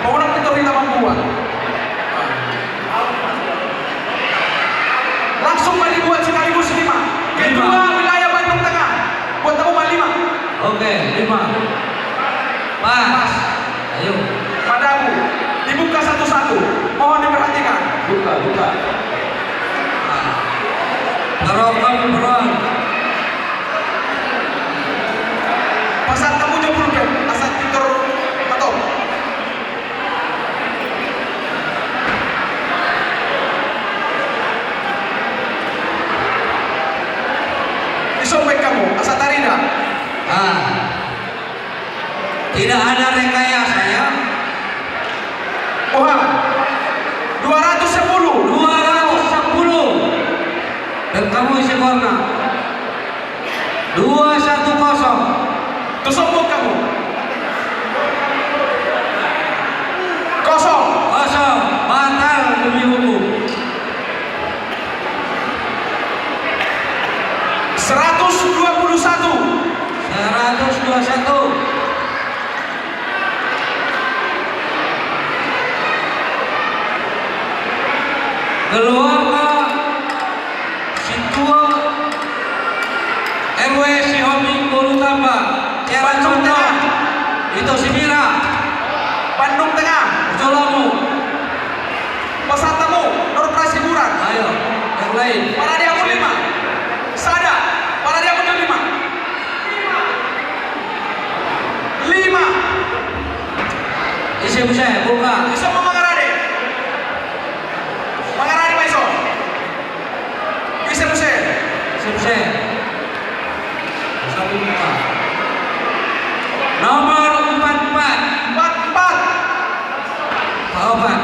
Orang kita tidak membuat. Langsung balik buat sekaligus 5. Kedua wilayah Bandung Tengah. Buat kamu 5. Oke, 5. Pas. Ayo. Padamu. Dibuka satu-satu. Mohon diperhatikan. Buka. Gerakan peran. Pasal kamu jempol kan? Asal titor atau? Disobek kamu. Asal tarina. Tidak ada rekayasa ya. Mohon. 210. Dan kamu isi korna 210. Tersebut kamu. Kosong. Batal demi hukum. 121. Keluar Situa RW Sihomi Kurutamba Ceran Contoh itu Simira Bandung Tengah. Jolamu Pesertamu Nur Prasiburan. ayo yang lain Para dia 5. Sada. Para dia 5. 5. isi buka Bisa mengarade. Mengarade Maiso. Bisa isi satu buka nomor 44 Taufan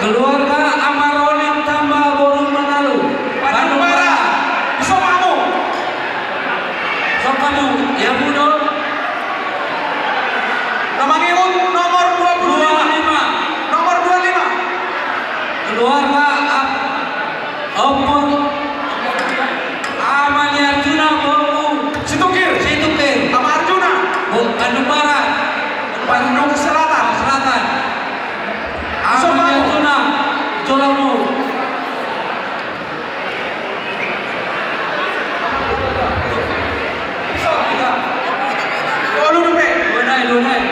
keluarga Amarolin Tambah Borong Manalu Bandung Barat. Bisa kamu. sok kamu ya Budo Nama ngiut nomor 25. Nomor 25. keluarga Opor Amani Arjuna Boru Situkir. Nama Arjuna. Bandung Barat Bandung Selatan. Amani Arjuna Jolamu Oh, lu dupe. Lunai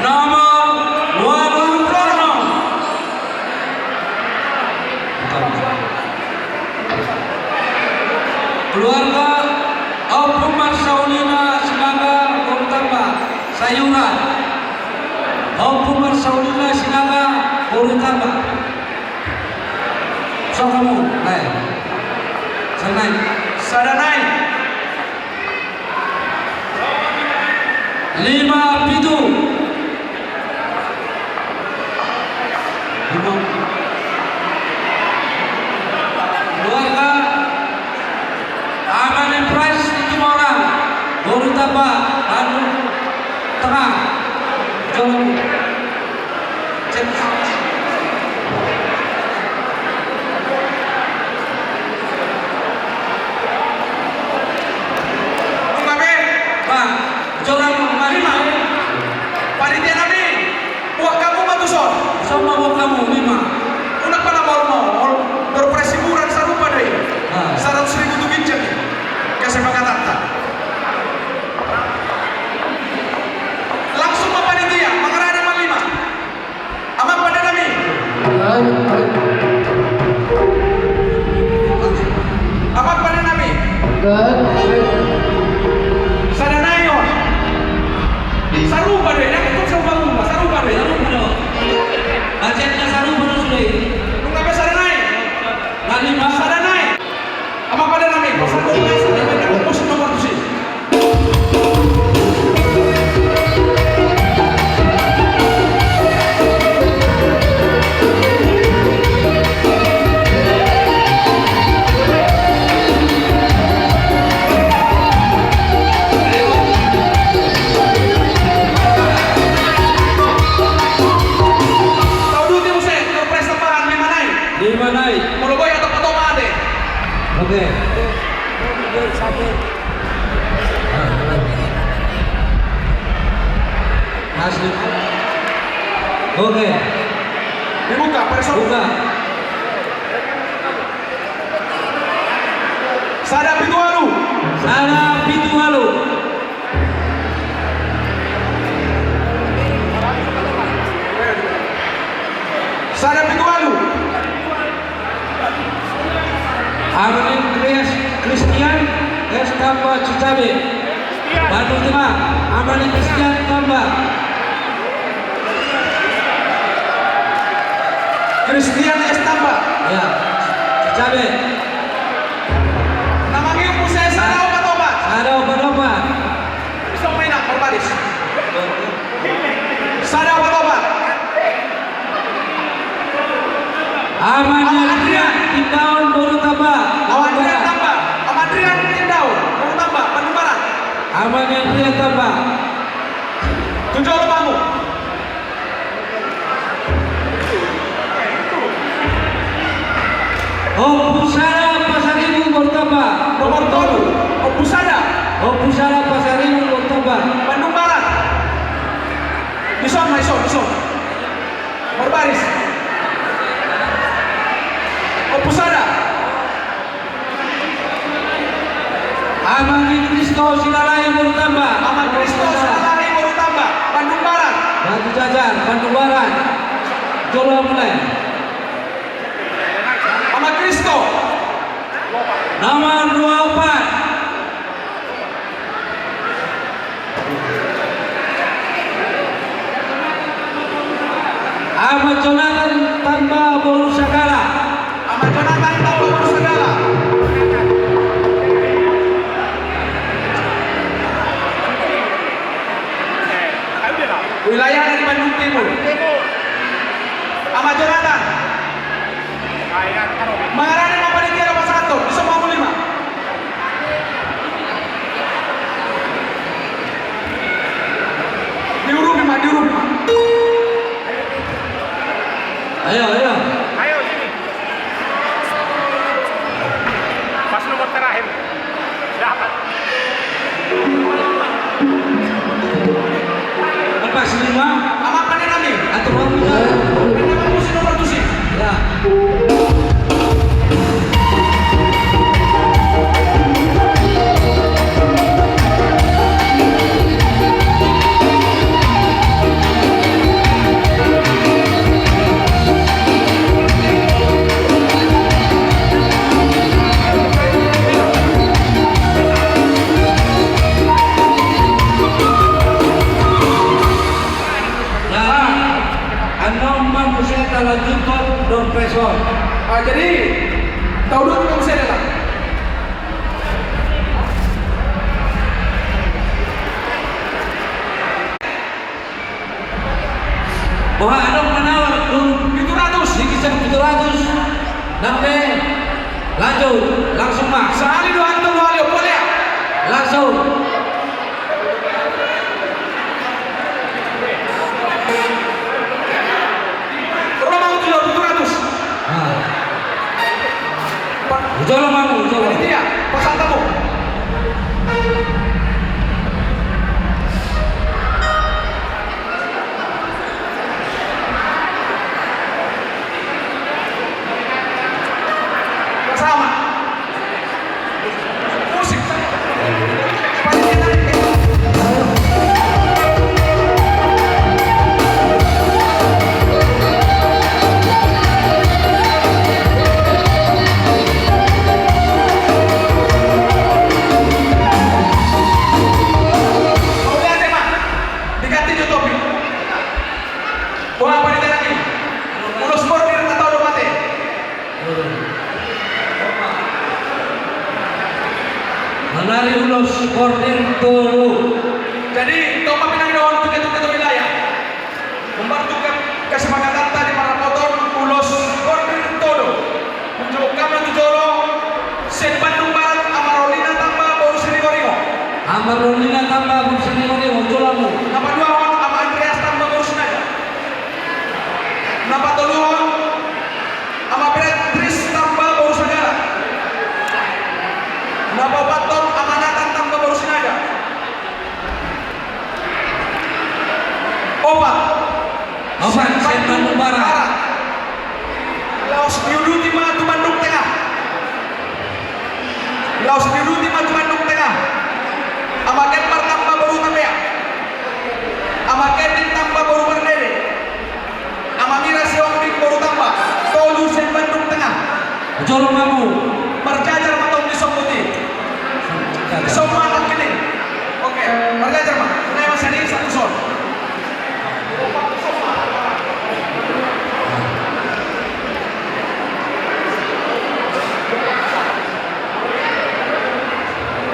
nomor 20 keluarga Opumar Saulina Sinaga Kurutamba Sayuran Opumar Saulina Sinaga Kurutamba so kamu naik Sadanai. 5 pitu keluarga Amani Price itu orang Kurutamba Bandung Tengah Jom cek Jolang Marima Panitia Nabi. Buah kamu matuson. sama buat kamu 5 Unak pada mau berpresiburan sarupa deh. 100.000 tu ginjal. Kesepakatan tak. Langsung ke panitia. Mengarah nomor 5. Aman pada Nabi. Aman pada Nabi. Sadanayon. Sarupa deh. Yang itu sarupa deh. Ajetnya saru terus deh. Lu ngapain sadanai? Lima Sadanai. Aman pada Nabi. Persatu sadanai. Musuh nomor 7. Asli. Oke, Dibuka, person. buka. Sada Pitualu. Sana pintu malu. Sada Pitualu. Amin Christian Estamba Cicabe. Bandung Timah. Amin Christian tambah. Christian Estamba. Ya, Cicabe. Namanya Musai Sada obat-obat. Ada obat-obat. Bisa main apa, Baris? Sada obat-obat. Aman Adrian tim tahun baru tambah. Amadrian tambah. Amadrian Tindau. Baru tambah. Bandung Barat. Aman Adrian tambah. Tujuh Bangu. Pusara Pasar Ibu baru tambah. Nomor 7. Opusada. Pusara Pasar Ibu baru tambah. Bandung Barat. Dison. Berbaris. Opusada. Aman Kristo Silalai baru tambah. Aman Kristo Salari baru tambah. Bandung Barat. Batu Jajar Bandung Barat. Jolo mulai. Aman Kristo. Nomor 24. Ahmad Jonathan tambah baru segala. Aman Jonathan tambah baru segala. Wilayah dari Bandung Timur. Aman Jonathan. Mengarahkan apa di tiara pas satu di semua 5. Diuruk lima. Ayo. Ayo sini. Pas nomor terakhir. Dapat. Lepas 5. Aman Panenami. Atau mau bicara. Panenami musim nomor 7. Ya. Jadi tahun 2 kita bisa datang. Wah, ada menawar tuh 700. dikisah 700. Nanti lanjut langsung mas. Sehari 2 hari boleh. Langsung. Terus mau 700. Jolo mau, jolo. Iya, pesan tamu. Bersama. Musik. Menari ulos bordir tolu. Jadi, topa pinang doon tuket-tuket wilayah. Membantu kesepakatan tadi para motor ulos bordir todo. Untuk kami tujolo sen Bandung Barat Amarolina tambah baru Sini-Goringo. Amarolina tambah bersini moni ojolamu. Nama 2 hon ama Andreas tambah baru Sinaga. Nama 3 hon ama Beatrice tambah baru Segala. Nama 4 hon ama Nathan tambah baru Sinaga. Bandung Barat. Laos Diuduti Matu Bandung Tengah. Laos Diuduti Matu Bandung Tengah. Amaket Partamba Baru Tapea. Amaket Tamba Baru Berdere. Amamira Siombing Baru Tamba. Tolu Sen Bandung Tengah. Jolo Mamu. Berjajar matong di Somputi. Semua anak ini. Oke, berjajar mah. Nah, Mas ini satu son.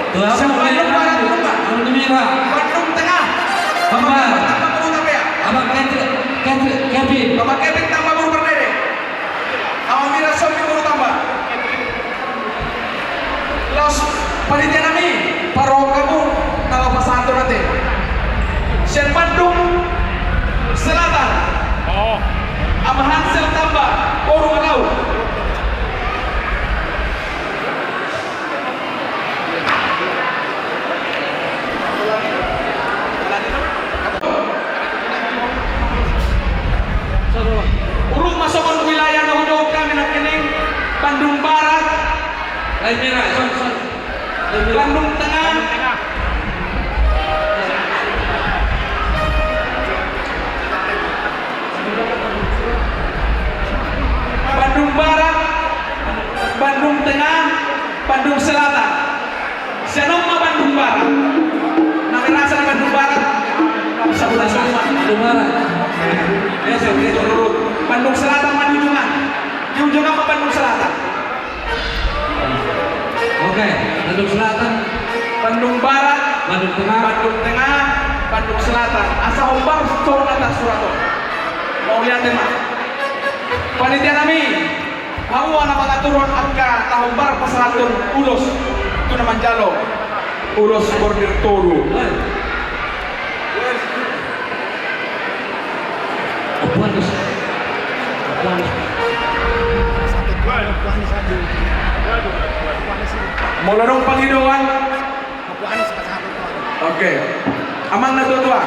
Tuh apa? Bandung Barat dulu, Pak. Bandung Merah. Bandung Tengah. Tambah. Tamba Baru Tapea. Abang Kevin. Bapak Kevin Tamba Baru Berdere. Amamira Siombing Baru Tamba. Laos panitia nami paro kamu kalau pasanto nanti. Sen Bandung Selatan. Oh, Ama Hansel Tamba Baru Malau. Urung masuk ke wilayah Nohdo kami nak kening Bandung Barat, Lain merah. Son. Lain merah. Bandung Tengah, tengah. Bandung Barat, Bandung Tengah, Bandung Selatan. Senoma Bandung Barat. Nama rasa Bandung Barat. Sebelah semua. Bandung Barat. Biasa. Bandung Selatan Manjungan. Di ujung apa Bandung Selatan? Oke. Bandung Selatan. Bandung Barat, Bandung Tengah. Bandung Tengah, Bandung Selatan. Asa Hombar turun atas Surato. Mau lihat mah. Panitia nami, kamu anak anak turun angka Tahombar Pasalatun Ulos. Itu nama Jalo. Ulos Bordir Tolu. Buanis. Mulai dong panghiduan. Oke. Amang na tua.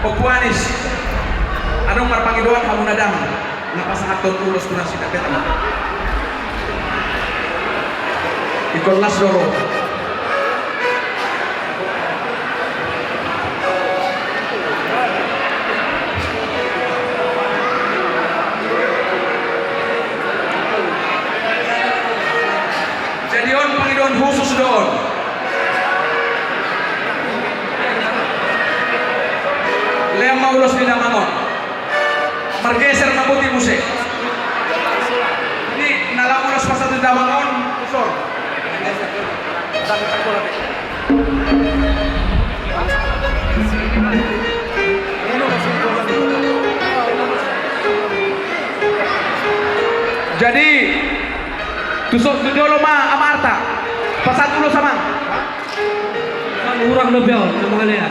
Pagpuanis. Anong marpanghiduan kamu nadam? Napasahaton ulos tu nasi kapet ama. Ikonlas doro. Jadi on panghiduan khusus doon. Lea maulos di Damangon. Bergeser mabuti musik. Ini nalamulos pas satu Damangon, usor. Jadi tusuk dulu mah Amarta. Pasat dulu sama. Kan urang lebel sama kalian.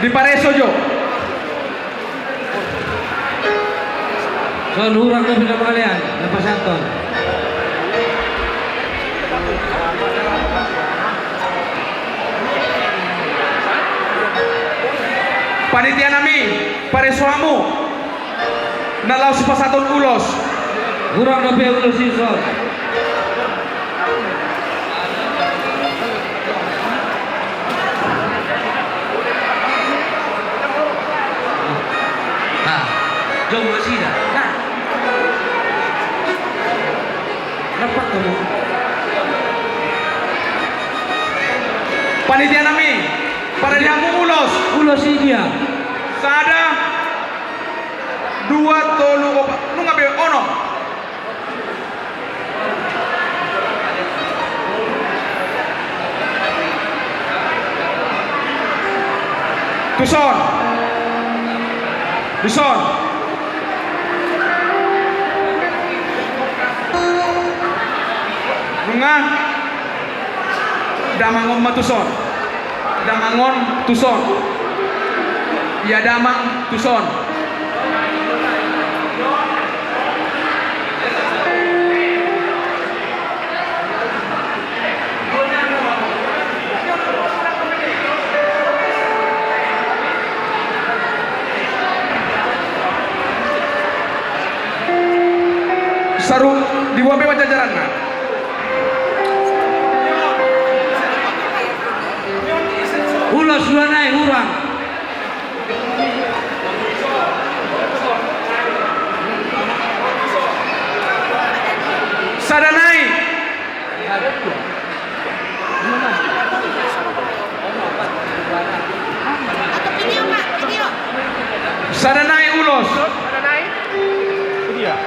Di Paresojo. Son urang lebel sama kalian. Lepas Anton. Panitia nami Paresoamu. Nalau sepasatun ulos. Urang lebel ulos si Son. Jom masih dah. Nah. Rapat kamu. Panitia nami pada diamu ulos. Ulos si dia. Sada dua tolu opat. Nu ngabe ono. Tuson. Tuson. Nunga Damangon matuson. Damangon tuson. Ya damang tuson. Ibu apa jajaran nggak? Ulos dua naik urang. Sadanai. Sadanai ulos. Ada naik? Itu dia.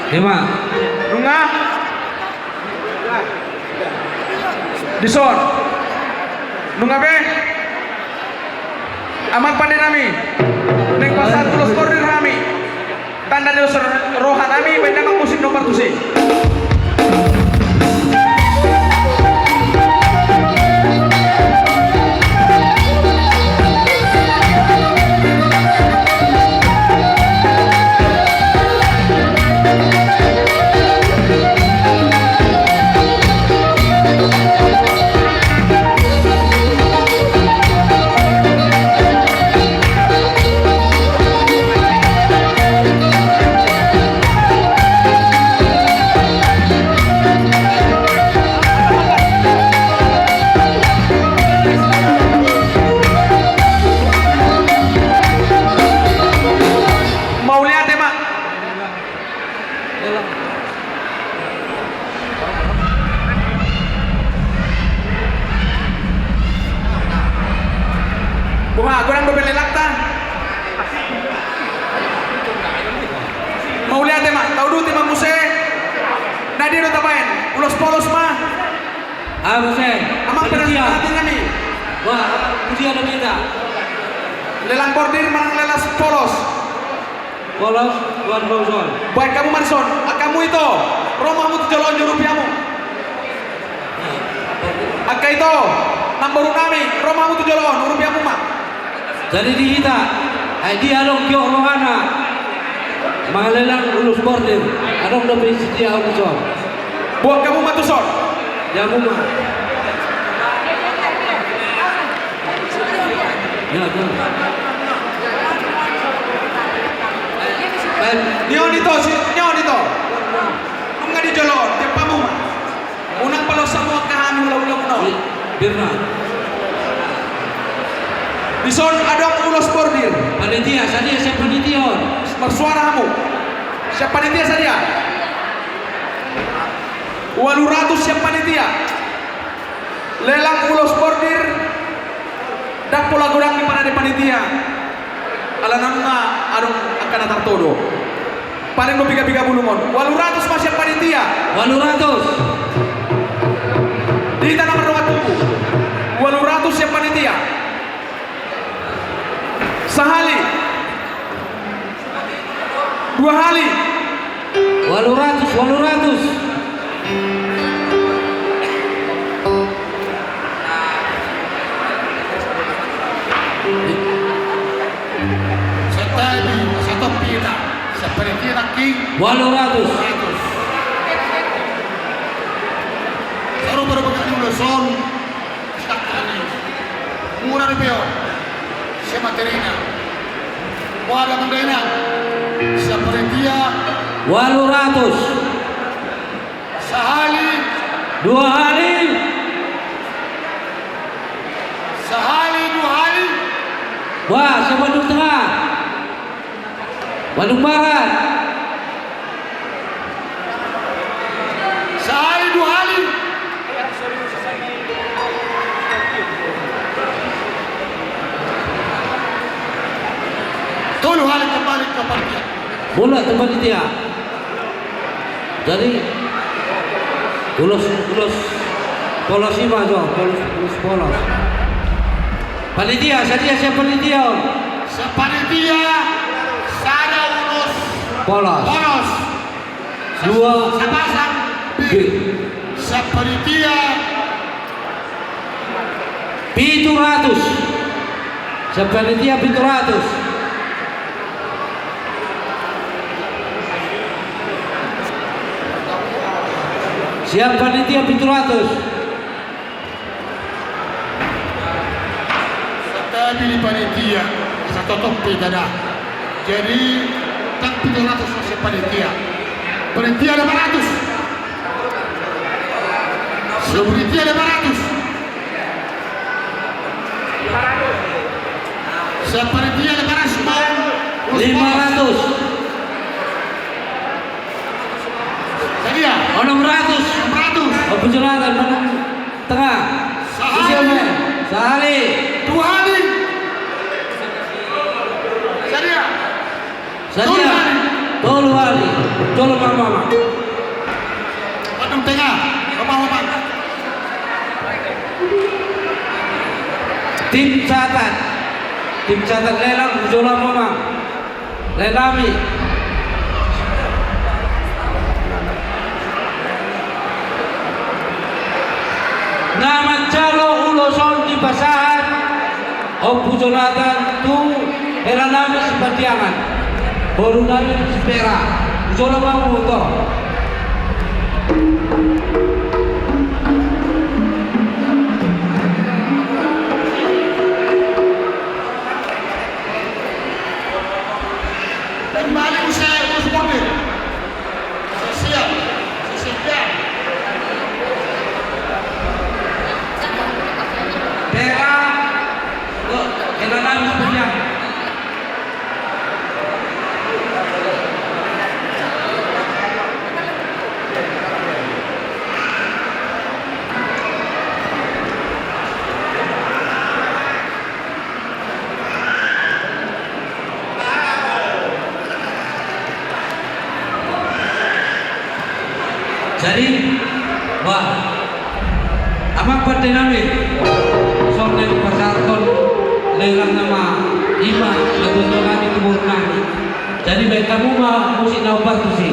5. Lunga. Dison. Lunga be. Amat pandai nami. Neng pasar ulos kordir kami. Tanda di rohan kami. Benda musik nomor tusi. Bunga, kurang bebeli lakta. Mau lihat ya mak, tahu dulu timah muse. Nadia udah tapain, ulos polos mah. Aku saya. Amang pernah hati kami. Wah, usia ada beda. Lelang bordir manang lelas polos. Polos, Tuan Bauson. Baik kamu Marson, kamu itu rumahmu 7 rupiahmu. Aka itu namboru kami, rumahmu 7 rupiahmu mak. Jadi di kita, dia dong kyo rohana. Mangalelang ulus bordir. Adong dobe setia urusan. Buat kamu matuson. Jamu mah. Ya, tuh. Nyon itu. Nggak dijolon, tiap kamu mah. Unang palo semua kami ulang-ulang no. Birna. Dison adong ulos bordir. Panitia, sadia saya panition. Bersuara kamu. Siapa panitia sadia? 800 siap panitia. Lelang ulos bordir. Dak pola gudang di mana di panitia. Alanamna adong akan atar todo. Paling mau biga-biga bulumon. 800 mas siap panitia. 800. Di tanah meruat tubuh. 800 siap panitia. Sehali 2 hari 800. Satu pita seperti king 800. baru berbagi dulu son murah ribio siapa materinya warga mendena seperti dia 800. sehari 2 hari. sehari 2 hari Wah, saya Bandung Tengah. Bandung Barat. sehari 2 hari Tolu hari kembali ke panitia. Bola tempat dia. Jadi ulos polos ima jo, polos. Panitia, saya panitia. Sepanitia sada urus Polos. bonos 2 sepasang B. sepanitia 700. Sepanitia 700. Siap panitia 700. Tetapi di panitia satu topi dada. Jadi dan 700 se panitia. Panitia 500. Panitia 500. Se panitia 500. 500. Sedia. 600. 600. Oh, penjelatan mana? Tengah. Sahali. Sahali. 2 hari. Sedia. Sadia. Tolu Ali. Tolu mama. Bandung Tengah. Bapak-bapak. Tim catat. Tim catat lelang Jola mama. Lelami. Nama calo uloson di pasahan. Opu Jonathan tu era nami sepatiangan. Baru nami sepera. Jola mau to. Kembali usai urus bordir. Siap. Siap. Pera. Era nami sepatiangan. Jadi, wah, amak partai kami, soalnya pasar ton, lelang nama Ima, atau kami timur kami. Jadi baik kamu mah musik naubat tu sih.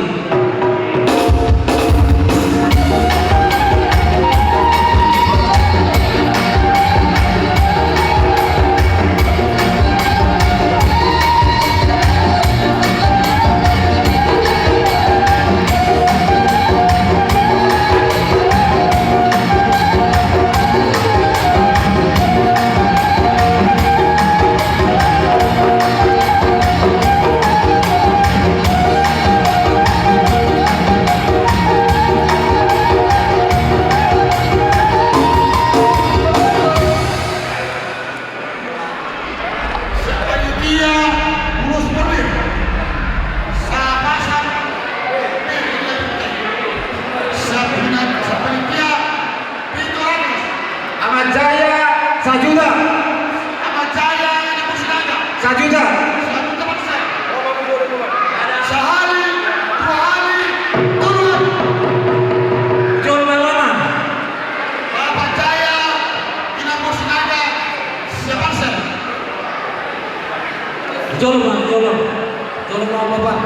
Jolong mau bapak,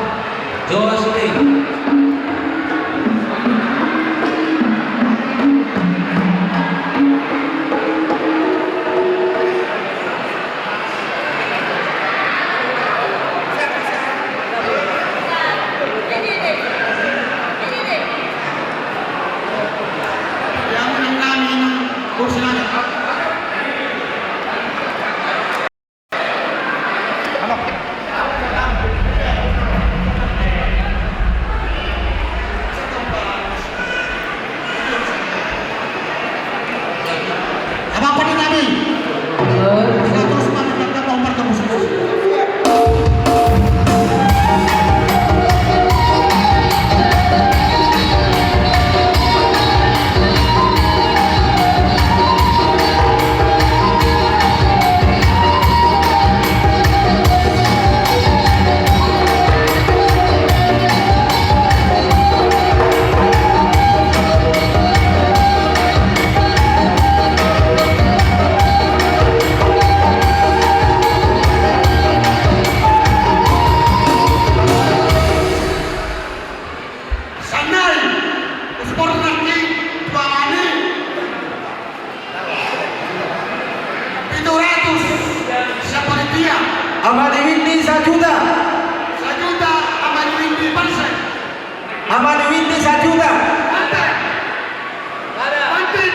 Jawa sini. Amadi Windy 1 juta. 1 juta Amadi Windy Pansek. Amadi Windy 1 juta. Pantai. Pantin.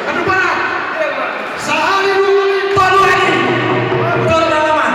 Bandung Barat. Sahali 2 kali. Tolu lagi. Betul nama.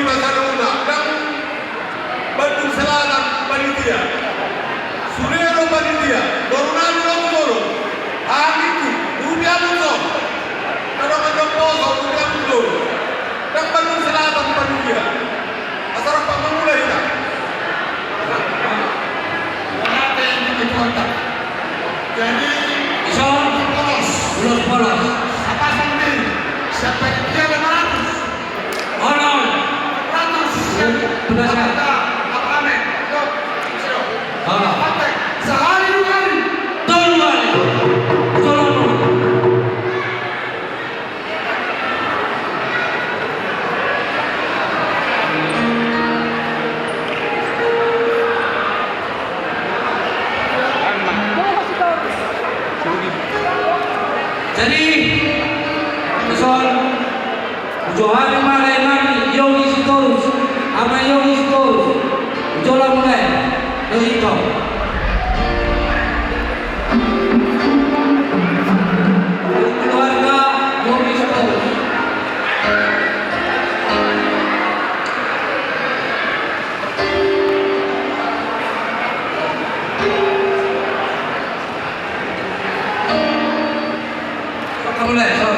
Basaluna dan Bandung Selatan panitia. Surero panitia, Dorunani Lomoro, Amiku, Rudia Muso, Kadang-kadang Poso, Rudia Muso, dan Bandung Selatan panitia. Asal Pak Mamula kita. Wanate yang dituantak. Jadi, Ison, polos. apa sambil siapa dia 500? Honor. 500. Berdasar. Apa amin? Yuk, sini. Ah. Sampai sehari 2 hari. Tolong. Jadi, Ison, Johari Malay Mami, Yogi Sitorus, ama Yogi Sitorus, Jola mulai, Yogi keluarga Yogi Sitorus. Mulai, Son.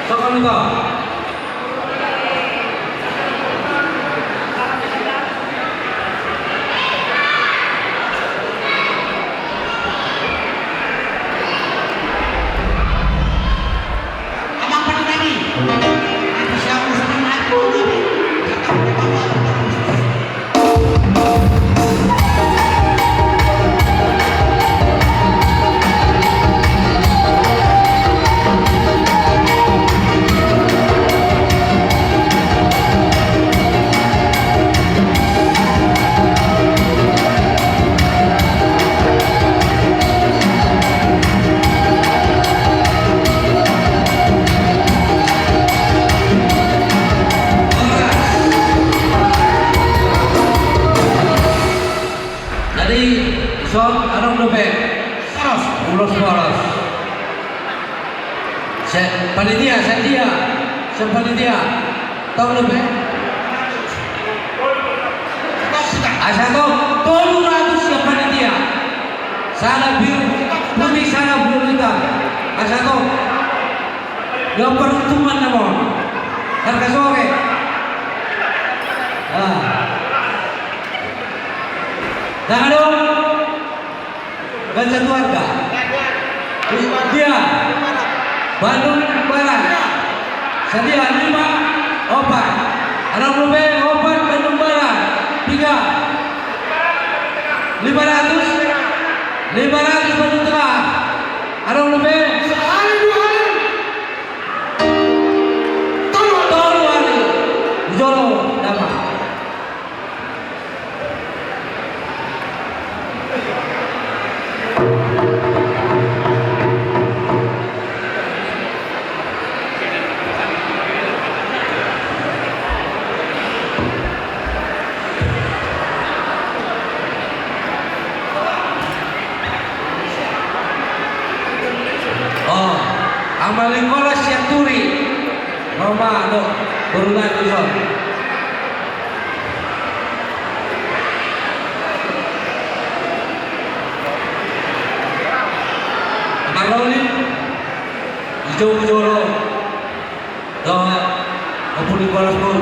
Sokan ito. Abang pada nani. Nanti siapa sama aku nani. Jadi, Son, anong lupe? Polos. Panitia, siya panitia. Tahu lupe? Asa to, 200 siya panitia. Sana biru, putih sana biru hitam. Asa to, yung peruntungan na mo. Harga sore. Jangan dong. Gansa keluarga. Dia. Bandung Barat. Sedia 5, 4. Anak Lube 4, Bandung Barat 3. 500 Bandung Tengah. Anak Lube Sehari 2 hari. Tolu hari. Jolo Dama. Amalikola Siaturi Mama no Berulang Ison Amaloli Hijau Joro Doa Amalikola Pun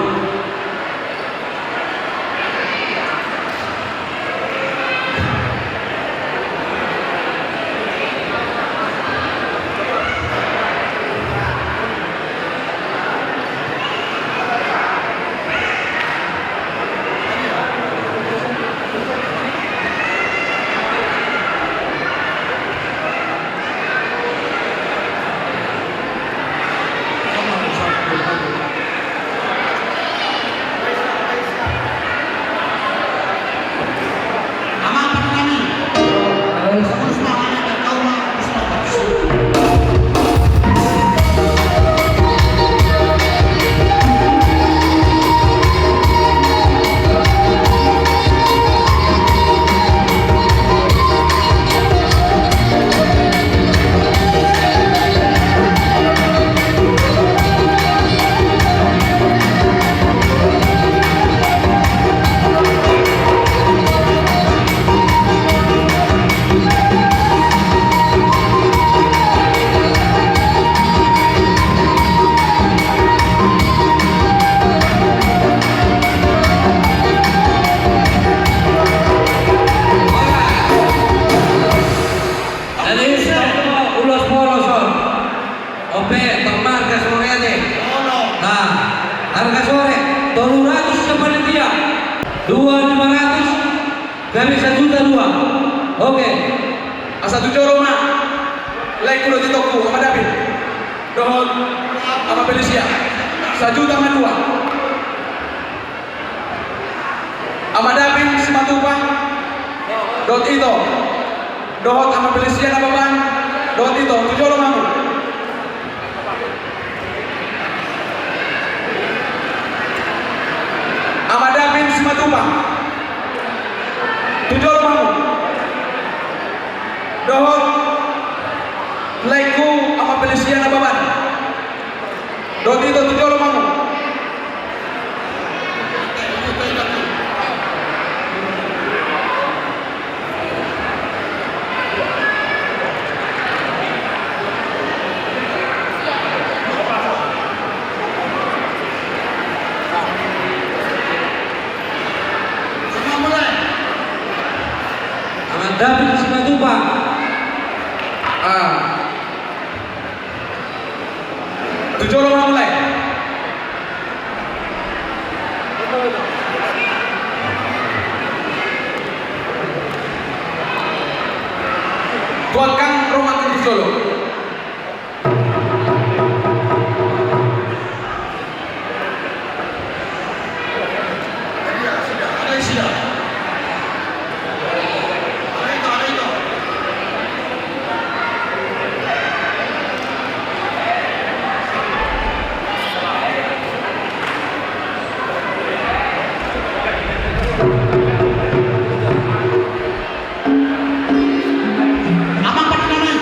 Dari 1.200.000. Oke. Asa tujoro ma. Lai kulo ditoku ama David. Dohon ama Felicia. 1.200.000. Ama David si Matupa. Dot ito. Dohon ama Felicia na baban. Dot ito tujoro mamu. Ama David si Matupa. Tujoro mamu. Dohon laiku ama Felicia na baban. Dot ito tujoro mamu. Semua mulai. Ama David Simatupang. Tujoro mamu mulai. Tuan Kang Roman Tujolo. Sudah, ada isi. Ada itu. Amang Perdana.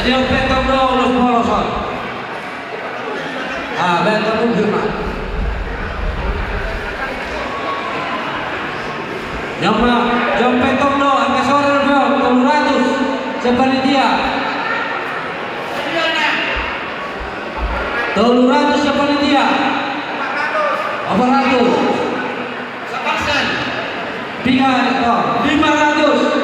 Jadi Benton bro los polosan. Benton pun firman. Jom Benton bro angka sore bro 300 sepanitia. 300 sepanitia. 400. Sepaksan. 500. 500.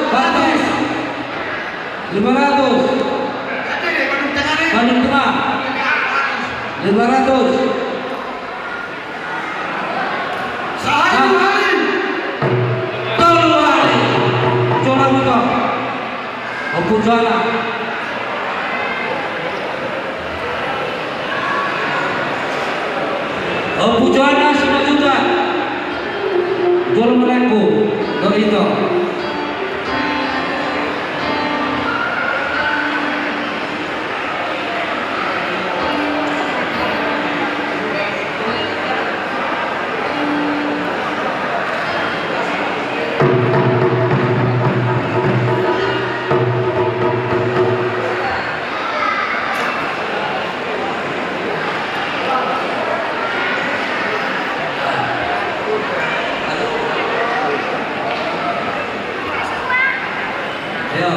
Ada di Bandung Tengah nih. Bandung Tengah 500. Sehari 2 hari. Tolong hari. Coba buka. Ampun sana. Ampun sana 5 juta. Jual mereka. Dari itu. Ayo.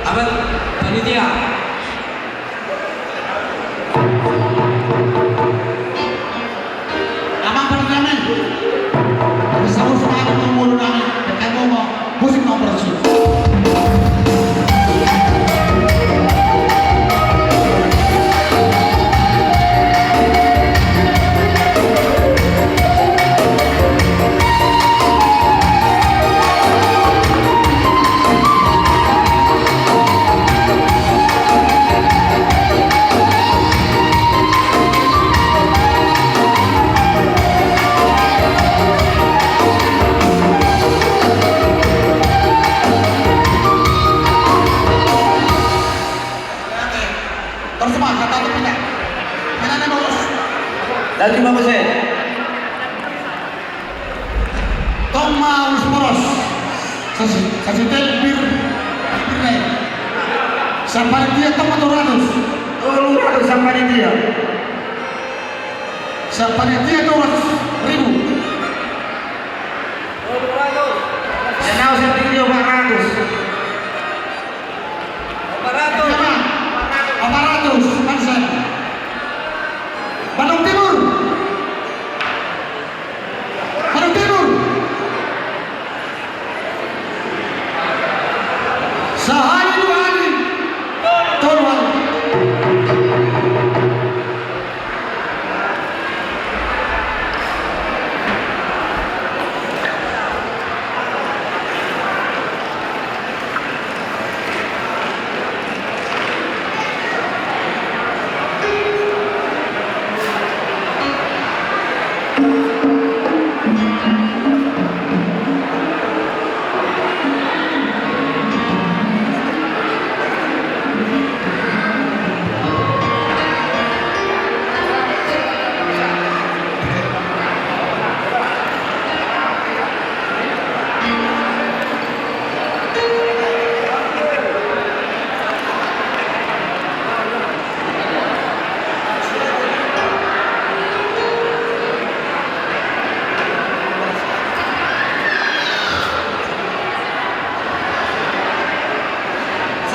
Apa panitia? Amang Perdana. Bersama-sama dengan mulu nami. Dekat ngomong. Musik nomor 1. Lagi 5%. Toma los poros. Sacitel bir lain. Sampai dia toma 200. 200 sampai dia. Sampai dia 200.000. Senau sendiri 400. 400 Mansen. Bandung Timur. Bandung Timur. Sehari 2 hari. Tolong.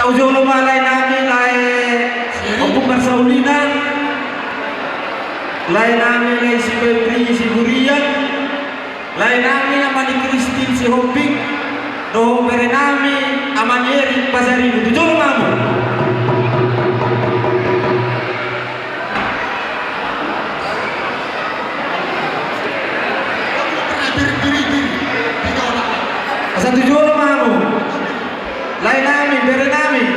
Ujung lumah lain namin lain Opung Barsaulina lain namin lain si Pepri si Burian lain namin amani Kristin si Hopik doho bere namin amani Erik Pasaribu ujung lumahmu asal tujuh lumahmu lain namin bere namin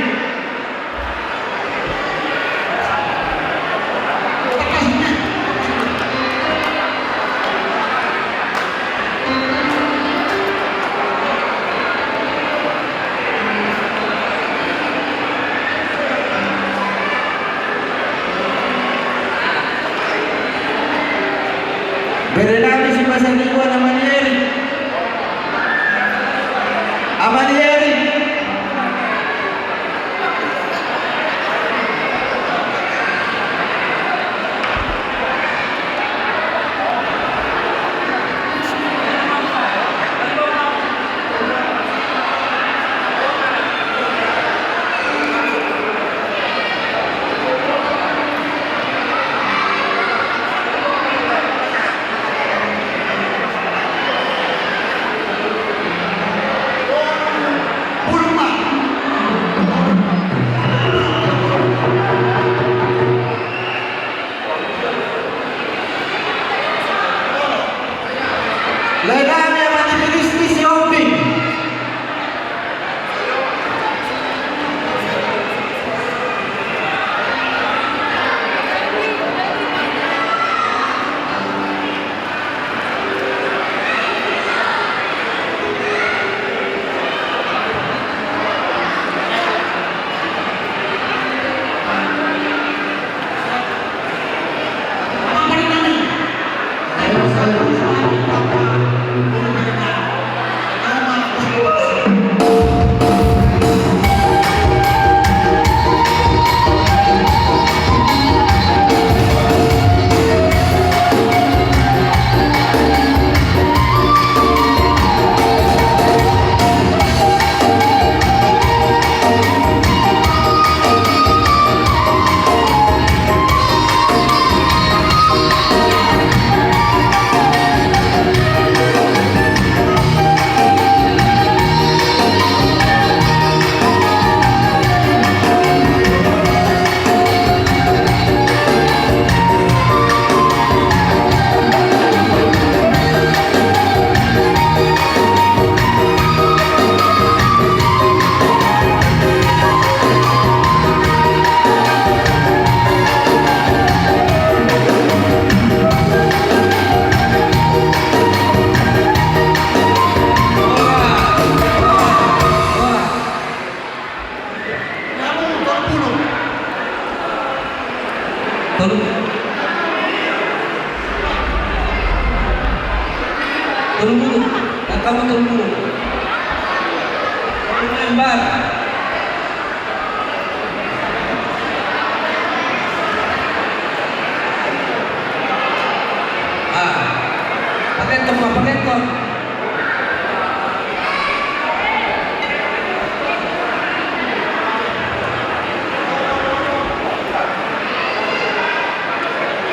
bere namin si Pasaribu amani Erik amani Erik kamu tunggu. Lembar. Pakai tempat pakai ton.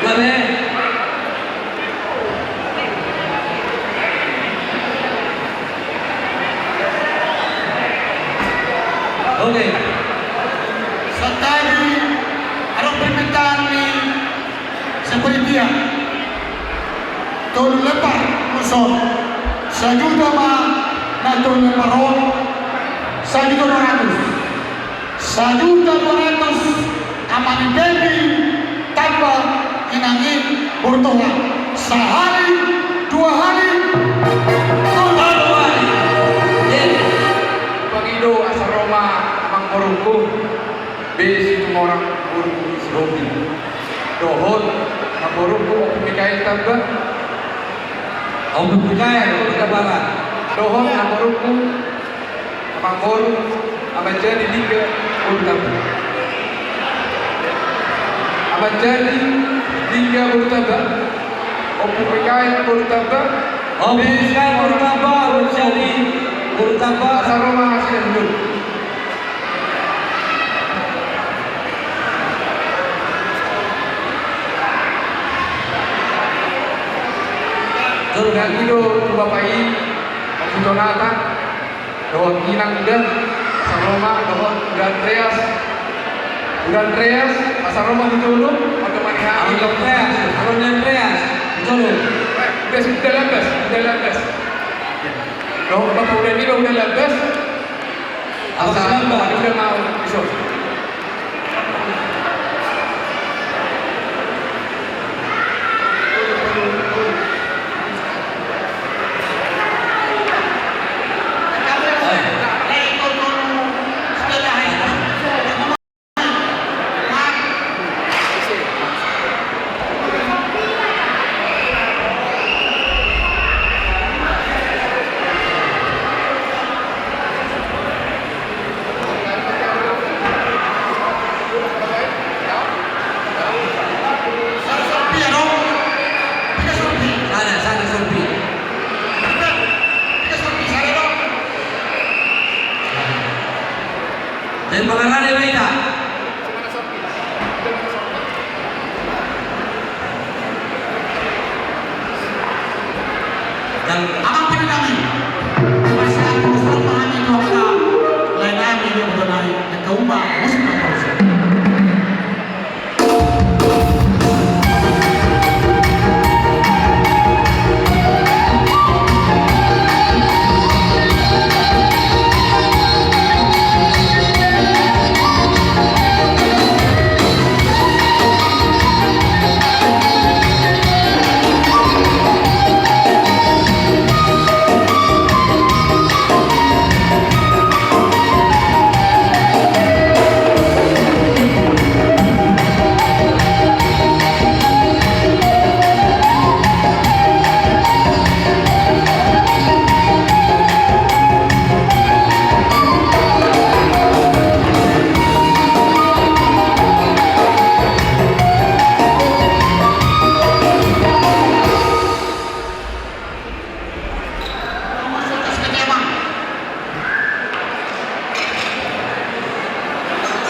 Boleh. Oke. Sekali ada permintaan ni seperti dia. Tolong lepas musuh. Sejuta mah nak tolong lepas roh. 1.200. 1.200 amani baby tanpa inangin bertuah. Sehari, 2 hari, Pagido asa Roma Mang Boruku besi itu orang Boruku Robi Dohon Mang Boruku Mikael Tamba Om Mikael Kabaran. Dohon Mang Boruku Mang Boru Abajadi Liga Urtaba Abajadi Liga Urtaba Om Mikael Urtaba Om Mikael Urtaba menjadi Urtaba asa Roma hasil dulu. Dan itu Bapak I, Pak Jonathan, Dohon Inang dan Asal Roma, Dohon Udah Andreas, Asal Roma betul Pada Maniha, Aron Andreas, betul. udah lantas. Dohon Bapak udah ini udah lantas. Asal Roma udah mau besok. Sana Sorbi. Dan pengarane mereka. Dan Ang pinanami. Masa gusto pahami ko ka. Lain namin yung donay. Nagkauma. Musik na pausa.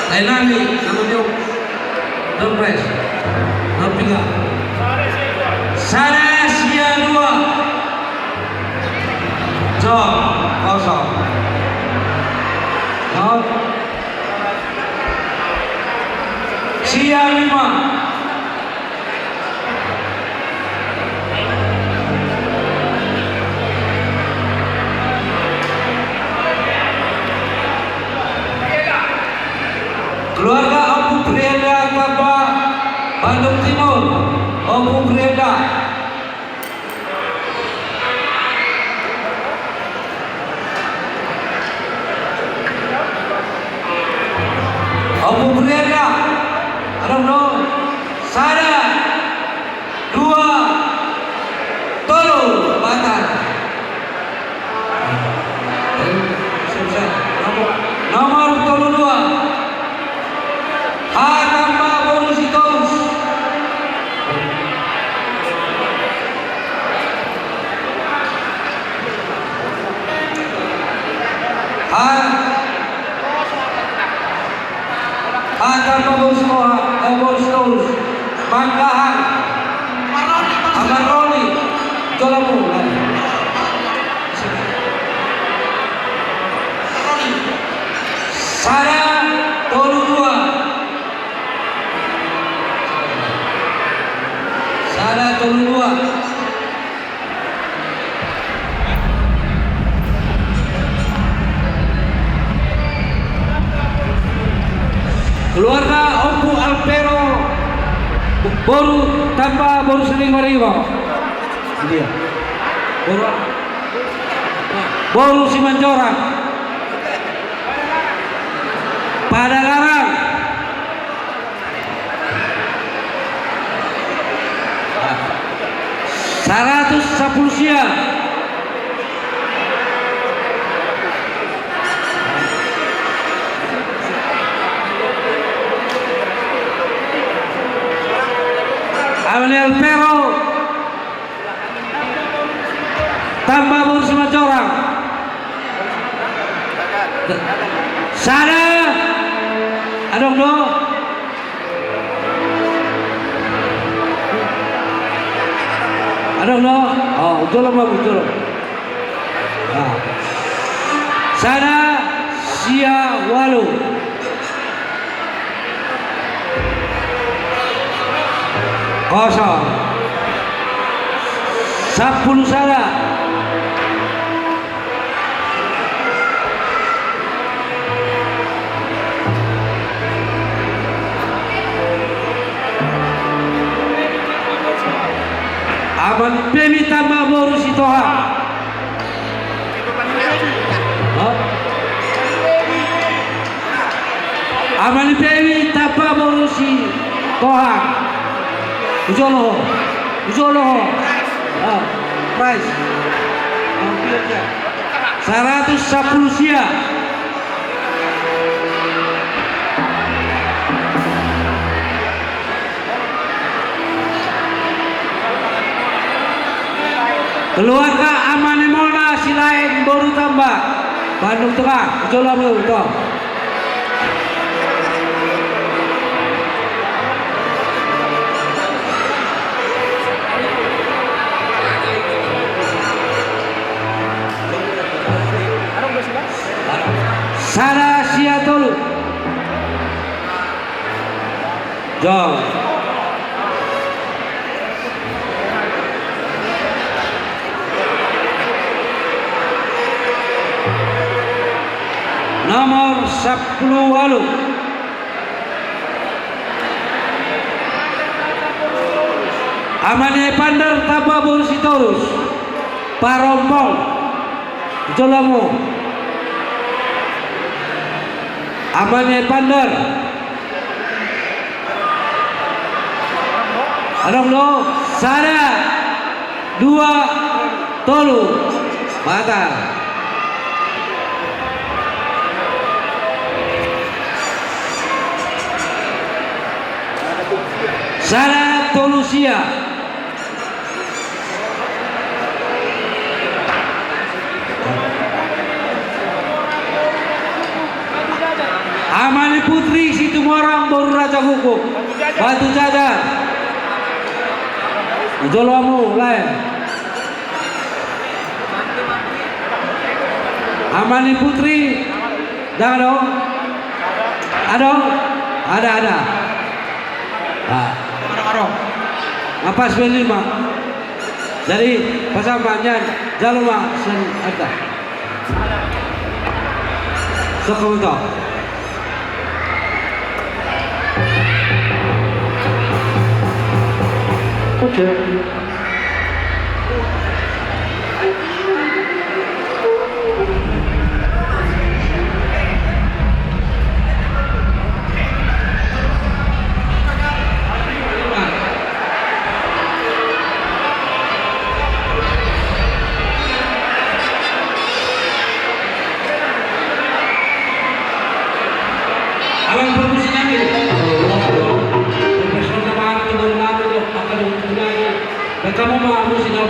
Lainami namanya Dompres. Nomor 3. Sarasia 2. Jom kosong. Out. Sia 5. Keluarga Abu Prienda Kaba Bandung Timur. Abu Prienda. Abu Prienda. Aduh, Sada 2 Tolu Batak. tanpa bonus terus Manggahan Amaroni Jolamu Sada Tolu 2 Sada Tolu 2 keluarga Ompu Alpero baru sering mariwa dia baru Simanjorang pada larang Seratus Sapulsia Amanel Pero tambah baru Simanjorang Sada adong do oh betul Sada Sia Walu kosong 10 Sada Aman Pemi tambah baru si Toha Aman Pemi tambah baru si Toha Ujolo price 110 sia keluarga Amane Mona Silain baru tambah Bandung Tengah Ujolo itu Sada Sia Tolu Jong nomor 10 Walu Amane Pandar Tababur Sitorus Parompong Jolamu Amane Pandar adong do Sada 2 Tolu Batal Sada Tolu Sia Amani Putri Situmorang baru Raja Hukum Batu Jajar Jolomu lain Amani Putri jangan dong ada apa 95 jadi pasamannya jaluma sen ada sekolah oke Abang permisi ngambil. Profesor nama aku ngambil akan untuk dan kamu mau aku sinau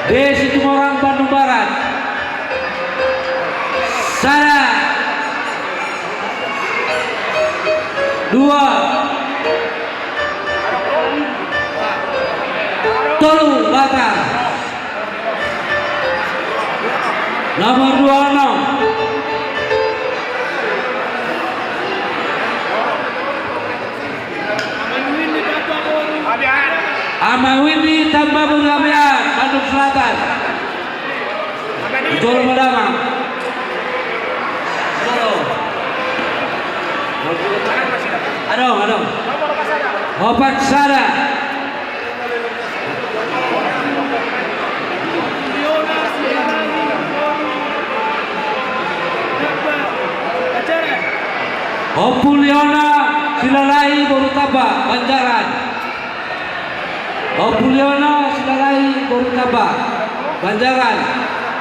D. Situmorang Bandung Barat. Sada 2 Tolu Batam. Nomor 26 Amawindi Tambah Bergabian Bandung Selatan. Jolo Madamang. Adong. Opat Sada. Opuliona Silalahi Borutaba Banjaran. Opuliona Silalahi Borutaba Banjaran.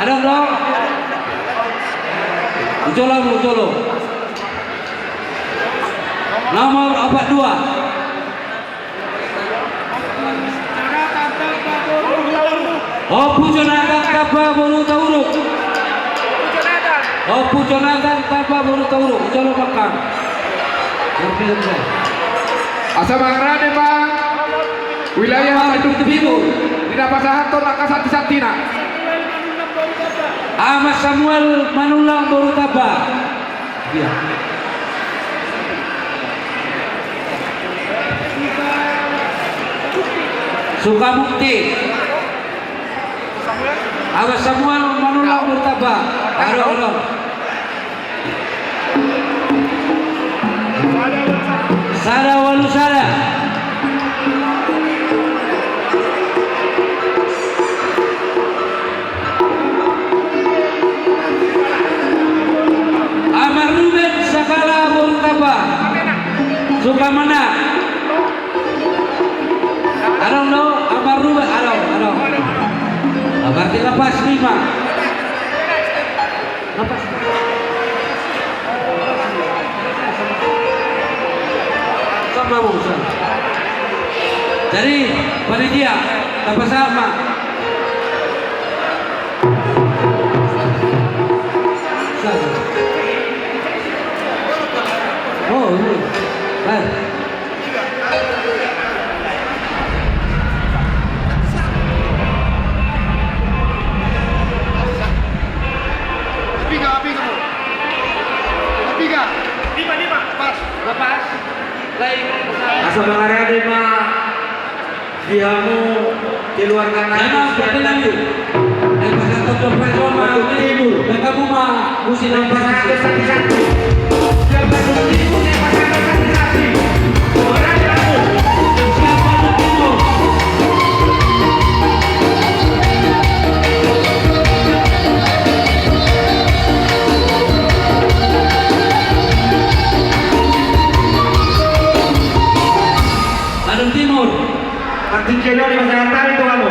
Adong dong. Ujolo. Nomor 42 Opu Jonathan Tanpa Bolu Tauruk. Opu Jonathan Tanpa Bolu Tauruk. Ujolo Bakang. Asa mangrane Bang. Wilayah Bandung Timur. Dina pasahanton angka sati-satina. Ahmad Samuel Manulang Borutaba. Iya. Sukabukti. Ahmad Samuel Manulang Borutaba. Adong. Sada Walusada. Amar Ruben Sakala Borutaba. Sukamana. Adong do Amar Ruben adong. Berarti lepas 5. Lepas. Sama Musa. Jadi panitia tanpa sama. Oh, ini. Baik. Lepas. Asa mangrane mah diamu di luar Memang seperti lagi. Pasar Tokyo Persoma Timur. Dan kamu mah mesti nampak satu-satu. Yang Bandung Timur yang pasangan satu-satu. Orang kamu. Siapa Bandung Timur? Bandung Timur. Arti Jeno di masyarakat itu kamu.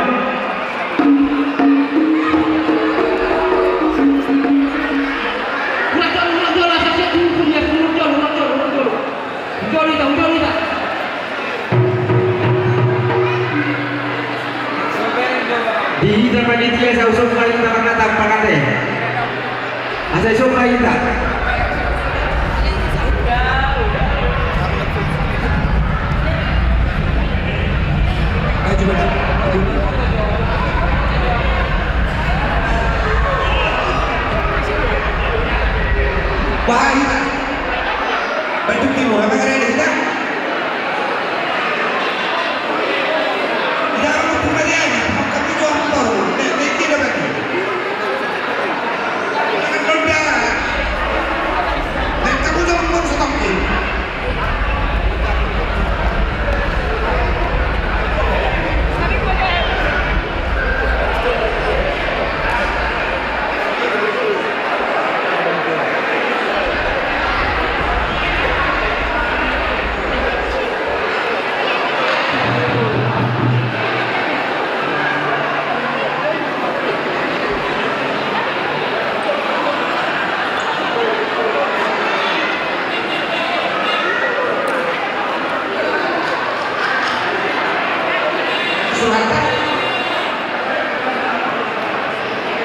Di dalam panitia saya usung kali kita karena tanpa kate. Asa usung kali kita. Baik. Bandung Timur apa kira kita? Jangan lupa dia. Kami contoh. Tidak lagi. Jangan lupa. Dan kamu jangan merasa takut.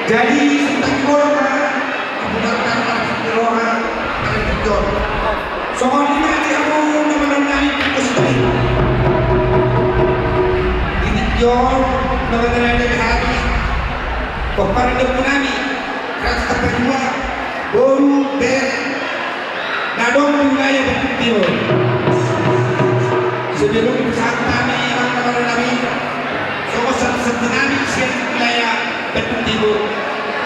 Jadi kita korma menggunakan roha dari John. Soal ini kamu mengenai kesini. Ini John mengenai hati. Kepada depunami rasa kedua baru ber nadong wilayah betul. Sebelum saat kami kepada Nabi, soal setenani siap wilayah betul timur.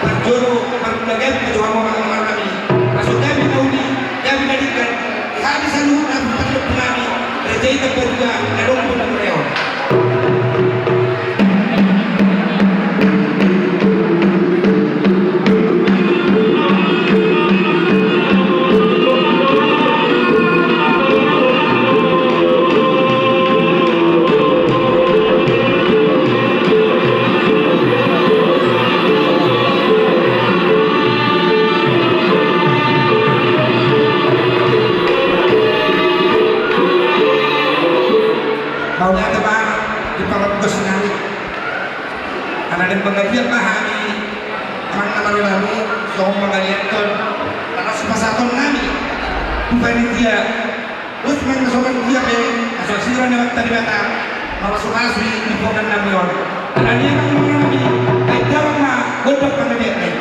Berjuru berbagai kejuangan orang kami. Masuk kami tahu ni, kami nadikan. Habis anu kami pada kami. Rejai kedua nadong betul leon. Pengajian pahami teman-teman kami soal mengajarkan karena sepasaton kami panitia terus mengesokan dia ke asosiasi lewat tadi batang malah surasi di bukan namion karena dia kan kami kayak jarang mah godok pengajian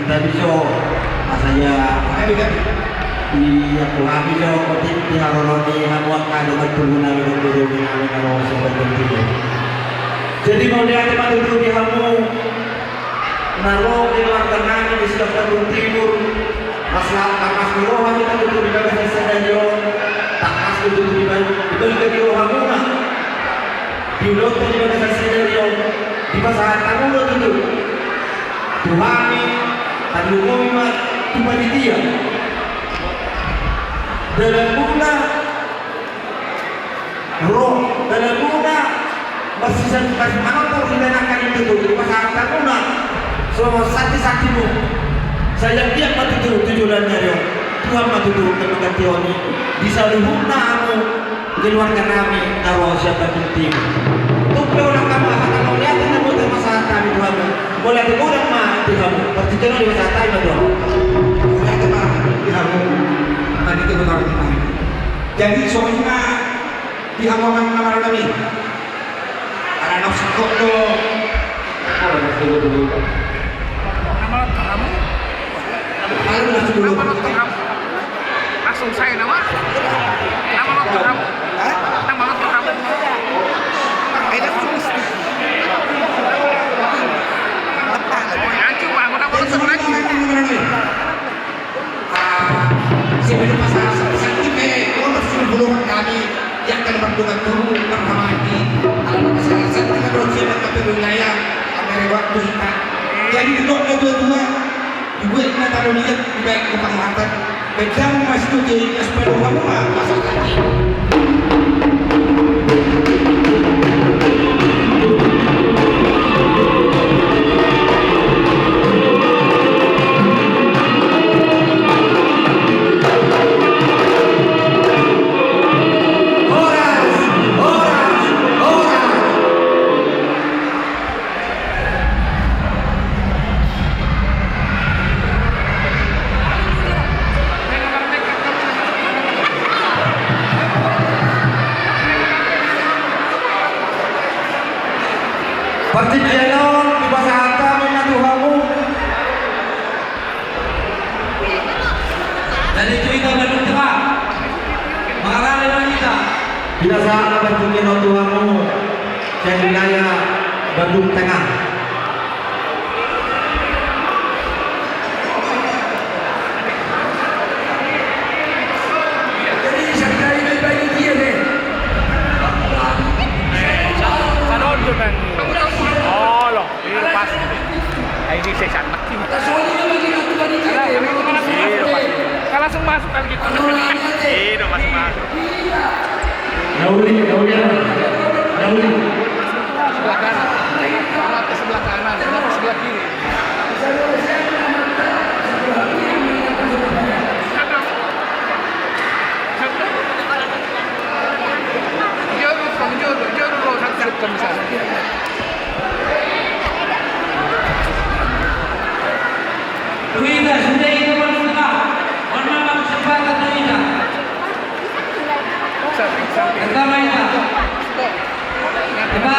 Tadi so masanya iya tuh habis so kotik di haroroni hamuat kado berguna dengan dulu dengan kalau sobat berguna Jadi mau lihat tempat duduk di hamu naruh di luar tengah di sebelah Bandung Timur. Masalah takas bawah kita duduk di bagian stadion. Takas duduk di bagian di hamu nah. Di ulot di bagian stadion. Di pasaran tamu duduk. Tuhani, tadi komimat, cuma di dia. Dalam guna roh, dalam guna masih mana pun dilenakan itu di pasaran tamu nah. Selama sakti-saktimu saya biar mati turun tujuannya dia Tuhan mati turun ke penggantioni bisa dihuna aku keluarga kami naruh siapa penting tupe orang kamu akan mau lihat dan mau masalah kami Tuhan boleh dikurang mah di kamu pertiduran di masalah kami doang Boleh teman di hamu tadi itu benar kita. Jadi soalnya di hamu nama kami. Ada nafsu kok dong. Kalau nafsu dulu. Langsung saya nama nonton kamu. Nama nonton kamu. Sebelum masalah sakit kalau nafsu dulu kami yang akan berdoa turun pertama ini. Kalau masalah sakit kita belum siap ke wilayah dari waktu kita. Jadi duduknya dua-dua. Ibu kita taruh lihat di baik ke penghatan. Beda masih tuh jadi sepeda kamu mah masalah kaki. Pertiduran di pasaran kami na Tuhanmu. Dan itu kita Bandung Tengah mengalami wanita Binasaan pertiduran Tuhanmu dan wilayah Bandung Tengah. Jadi sekali baik-baik dia deh. Oh loh, ini lepas. Ini saya sangat. Kalau langsung masuk kali gitu. Ini masuk. Dauli. Sebelah kanan. Ke sebelah kanan, ke sebelah kiri. Jodoh, sakit misalnya. Tuwida, sudah itu Bandung Tengah. Mohon maaf kesempatan Tuwida. Samping. Pertama itu. Coba